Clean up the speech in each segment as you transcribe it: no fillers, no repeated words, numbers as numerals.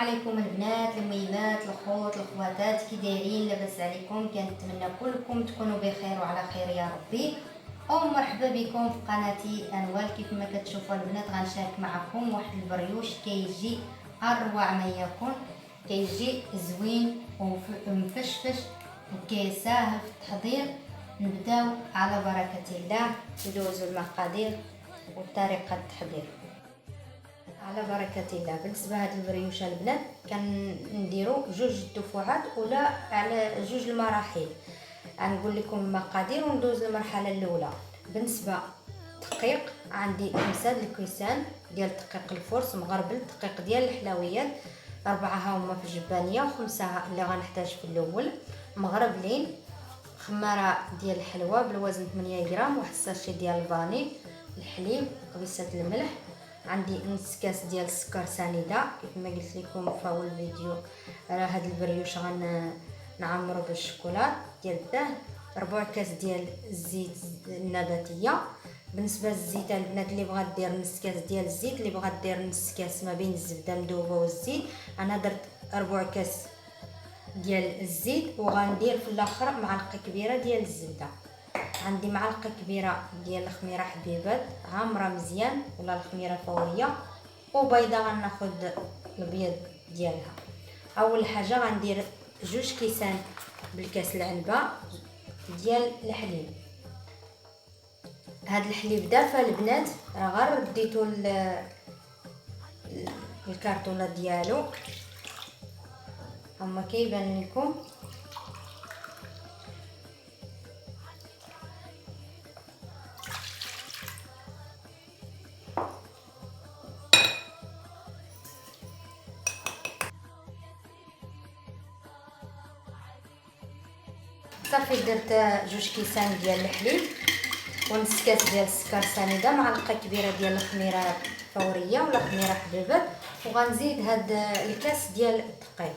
عليكم البنات الميمات الخوت الخواتات، كي دايرين؟ لاباس عليكم؟ كنتمنى كلكم تكونوا بخير وعلى خير يا ربي. مرحبا بكم في قناتي انوال. كيف ما كتشوفوا البنات غنشارك معكم واحد البريوش كيجي اروع ما يكون، كيجي زوين ومفشفش وكيساهل في التحضير. نبداو على بركه الله، ندوزو المقادير وطريقه التحضير على بركه الله. بالنسبه لهاد البريوشه البنات كنديروا جوج دفعات ولا على جوج المراحل. غنقول لكم المقادير وندوز للمرحله الاولى. بالنسبه دقيق عندي 5 الكيسان ديال دقيق الفرص مغربل، دقيق ديال الحلويات 4 هما في الجبانيه و5 اللي غنحتاج في الاول مغربلين. خماره ديال الحلوى بالوزن 8 غرام، واحد الساشي ديال الفانيل، الحليب، قبيصه الملح، عندي نص كاس ديال السكر سنيده. كيف ما قلت لكم في اول فيديو راه هاد البريوش نعمرو بالشوكولات ديال الدهن. ربع كاس ديال الزيت النباتيه. بالنسبه للزيت البنات اللي بغات دير نص كاس ديال الزيت، اللي بغات دير نص كاس ما بين الزبده المذوبه والزيت. انا درت ربع كاس ديال الزيت وغندير في الاخر معلقه كبيره ديال الزبده. عندي معلقه كبيره ديال الخميره حبيبات عامره مزيان ولا الخميره فوريه، وبيضه غناخذ البيض ديالها. اول حاجه غندير 2 كيسان بالكاس العنبه ديال الحليب. هاد الحليب دافى البنات، راه غير رديتو الكرتونه ديالو هما كيبان لكم. صافي درت 2 كيسان ديال الحليب ونص كاس ديال السكر سنيده، معلقه كبيره ديال الخميره فوريه ولا خميره حبيبات، وغنزيد هاد الكاس ديال الدقيق.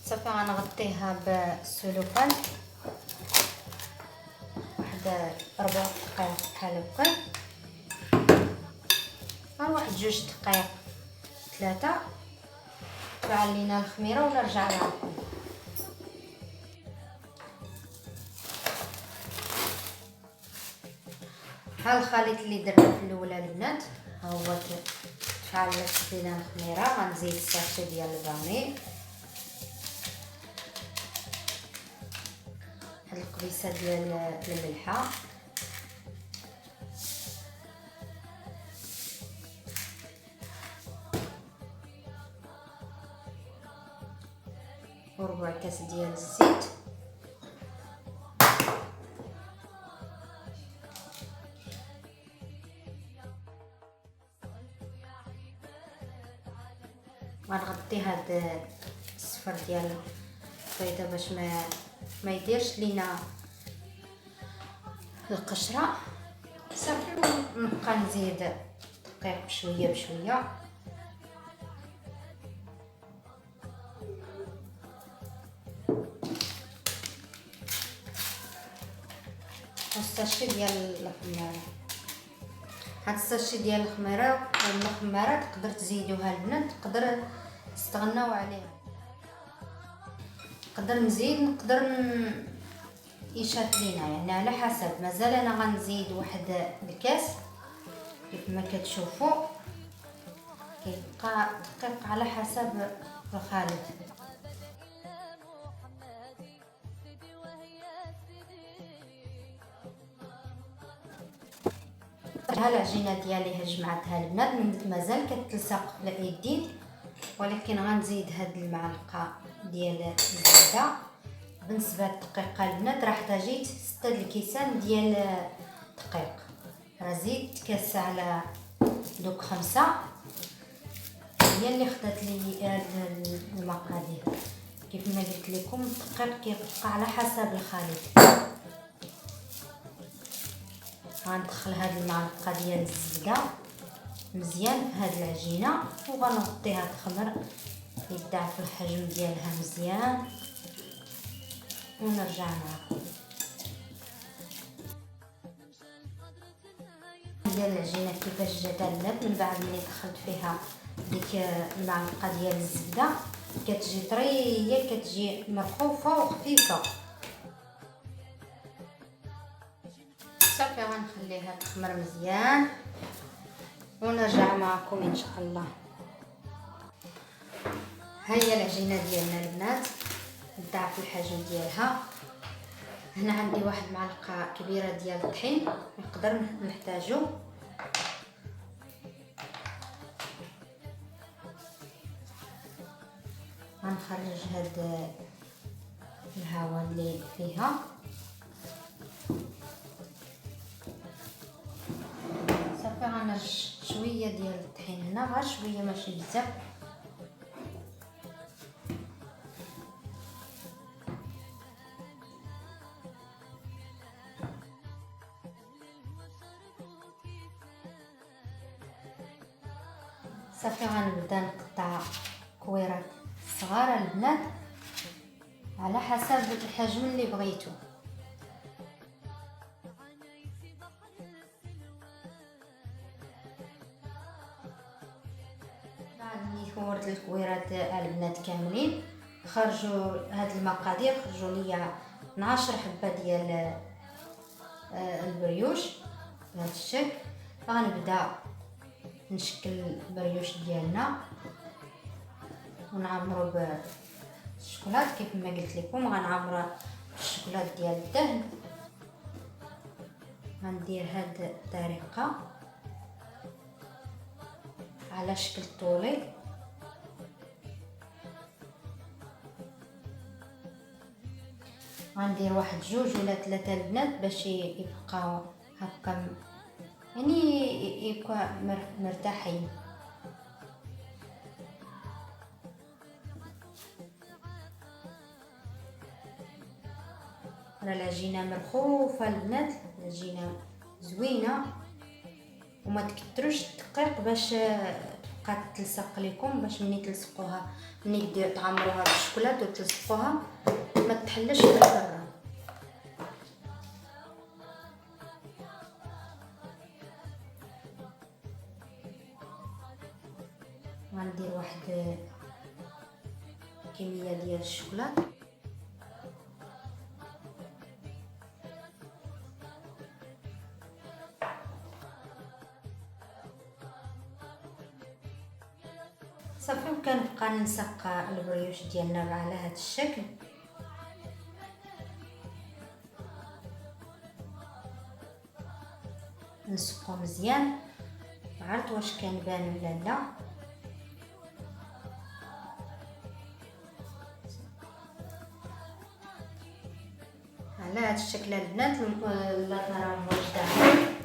صافي غنغطيها بالسلوفان واحد 4 دقائق بحال هكا، واحد 2 دقائق 3 تفعل لينا الخميره ونرجع لكم. ها الخليط اللي درنا في الاولى البنات، ها هو تفعلت لينا الخميره. غنزيد الساشي ديال الفانيل، هاد القبيصه ديال الملحه، وربع كاس ديال الزيت، غنغطي هاد الصفر ديال البيضه باش ما يديرش لينا القشره. صافي نبقى نزيد دقيق بشويه بشويه. الساشي ديال الخميره، هاد الساشي ديال الخميره تقدر تزيدوها البنات، تقدر تستغناو عليها. نقدر نزيد نقدر يشات لينا يعني على حسب. مازال انا غنزيد واحد الكاس كيف ما كتشوفوا، كيبقى دقيق على حسب الخليط. ها العجينه ديالي جمعتها البنات، مازال كتلصق في اليدين، ولكن غنزيد هاد المعلقه ديال الزبده. بالنسبه للدقيق البنات راه احتاجيت 6 الكيسان ديال الدقيق، راه زيدت كاس على دوك 5 هي اللي خدات لي المقادير. كيف ما قلت لكم الدقيق كيبقى على حسب الخليط. غندخل هاد المعلقه ديال الزبده مزيان في هاد العجينه وغنغطيها تخمر يبدع في الحجم ديالها مزيان ونرجع معكم. ديال العجينه كيفاش جات اللب من بعد ملي دخلت فيها ديك المعلقه ديال الزبده كتجي طريه، كتجي مرخوفه وخفيفه. صافي غنخليها تخمر مزيان ونرجع معكم ان شاء الله. ها هي العجينه ديالنا البنات ضاعف الحجم ديالها. هنا عندي واحد معلقه كبيره ديال الطحين نقدر نحتاجو. غنخرج هاد الهواء اللي فيها. صافي غنرش شويه ديال الطحين هنا، غير شويه ماشي بزاف. صافي غنبدا نقطع كويرات صغار البنات على حسب الحجم اللي بغيتو. بعد ملي كورت الكويرات البنات كاملين خرجوا هاد المقادير، خرجوا ليا 12 حبه ديال البريوش بهذا الشكل. غنبدا نشكل البريوش ديالنا ونعمرو بالشوكولات كيف ما قلت لكم. غنعمرو بالشوكولات ديال الدهن. غندير هاد الطريقه على شكل طولي. غندير واحد 2 ولا 3 البنات باش يبقاو هكا، يعني يبقى مرتاحين. راه العجينه مرخوفه البنات، العجينه زوينه وما تكتروش الدقيق باش تبقى تلصق لكم، باش ملي تلصقوها ملي تعمروها بالشوكولاته وتلصقوها ما تحلش من برا. غندير واحد كميه ديال الشوكولاط. صافي وكنبقى نلصق البريوش ديالنا على هذا الشكل. نسقو مزيان، عرفت واش كنبان ولا لا. على هذا الشكل البنات البلاط راه واجد.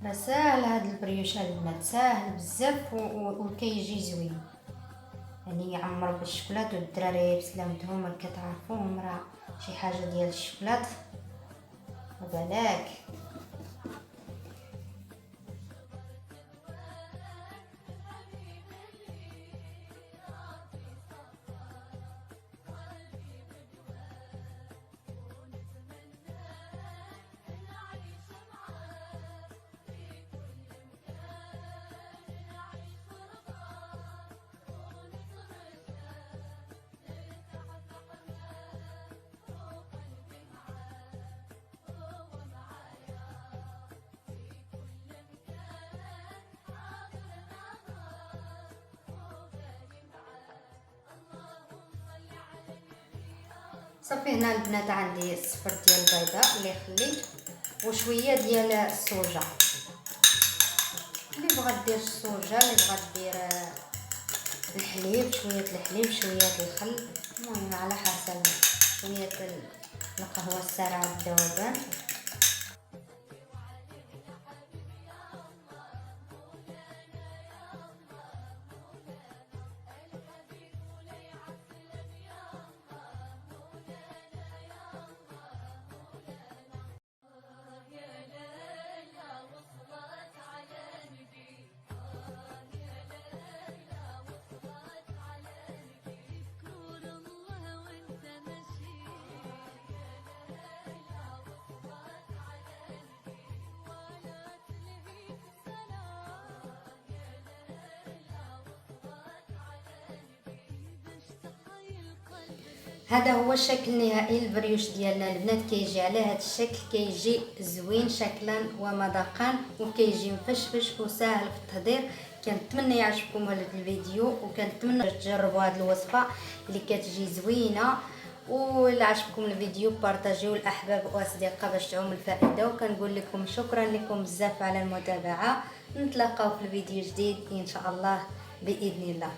راه ساهل هاد البريوش البنات، ساهل بزاف وكيجي زوين، يعني يعمر بالشوكولات. والدراري بسلامتهم كتعرفوهم راه شي حاجه ديال الشوكولات ما بالك. صافي هنا البنات عندي الصفر ديال البيضاء اللي خليت وشويه ديال الصوجه. اللي بغات دير الصوجه، اللي بغات دير الحليب، شويه الحليب شويه الخل، المهم على حسب. شويه القهوه السارعه الذوبان. هذا هو الشكل النهائي للبريوش ديالنا البنات. كيجي على هذا الشكل، كيجي زوين شكلا ومذاقا، وكيجي مفشفش وسهل في التحضير. كنتمنى يعجبكم هذا الفيديو، وكنتمنى تجربوا هذه الوصفه اللي كتجي زوينه. ولا عجبكم الفيديو بارطاجيو الاحباب واصدقاء باش تعم الفائده. وكنقول لكم شكرا لكم بزاف على المتابعه. نتلاقاو في الفيديو جديد ان شاء الله باذن الله.